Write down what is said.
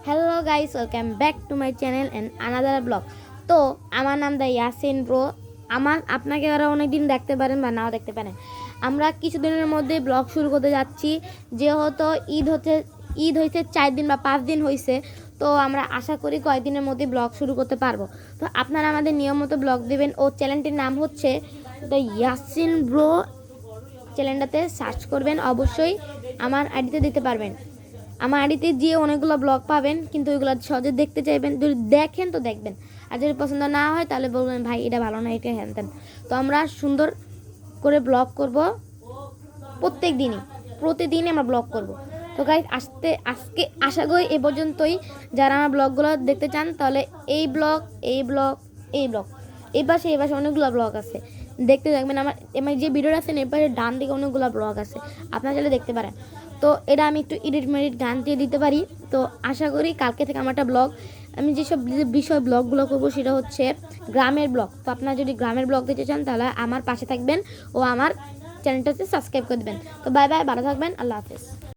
Hello guys, welcome back to my channel and another blog. তো আমার নাম দা Yasin bro. আপনাকে আরও অনেক দিন দেখতে পারেন বা নাও দেখতে পারেন। আমরা কিছুদিনের মধ্যে ব্লগ শুরু করতে যাচ্ছি, যেহেতু ঈদ হয়েছে 4 দিন বা 5 দিন হয়েছে। তো আমরা আশা করি কয়েকদিনের মধ্যে ব্লগ শুরু করতে পারবো। তো আপনারা আমাদের নিয়মিত ব্লগ দেবেন। ও চ্যানেলটির নাম হচ্ছে দ্য ইয়াসিন ব্রো। চ্যানেলটাতে সার্চ করবেন, অবশ্যই আমার আইডিতে দিতে পারবেন। আমার আইডিতে গিয়ে অনেকগুলো ব্লগ পাবেন, কিন্তু ওইগুলো সহজে দেখতে চাইবেন। যদি দেখেন তো দেখবেন, আর যদি পছন্দ না হয় তাহলে বলবেন ভাই এটা ভালো না, এটা হ্যান তেন। তো আমরা সুন্দর করে ব্লগ করব প্রতিদিনই আমরা ব্লগ করব। তো গাইজ আজকে আশা করি এ পর্যন্তই। যারা আমার ব্লগগুলো দেখতে চান তাহলে এই ব্লগ এই পাশে অনেকগুলো ব্লগ আছে, দেখতে দেখবেন। আমার যে ভিডিওটা আছে এর পাশে ডান দিকে অনেকগুলো ব্লগ আছে, আপনারা চাইলে দেখতে পারেন। তো এটা আমি একটু এডিট গান দিয়ে দিতে পারি। তো আশা করি কালকে থেকে আমার একটা ব্লগ, আমি যেসব বিষয় ব্লগগুলো করবো সেটা হচ্ছে গ্রামের ব্লগ। তো আপনারা যদি গ্রামের ব্লগ দিতে চান তাহলে আমার পাশে থাকবেন ও আমার চ্যানেলটাতে সাবস্ক্রাইব করে দেবেন। তো বাই বাই, ভালো থাকবেন, আল্লাহ হাফেজ।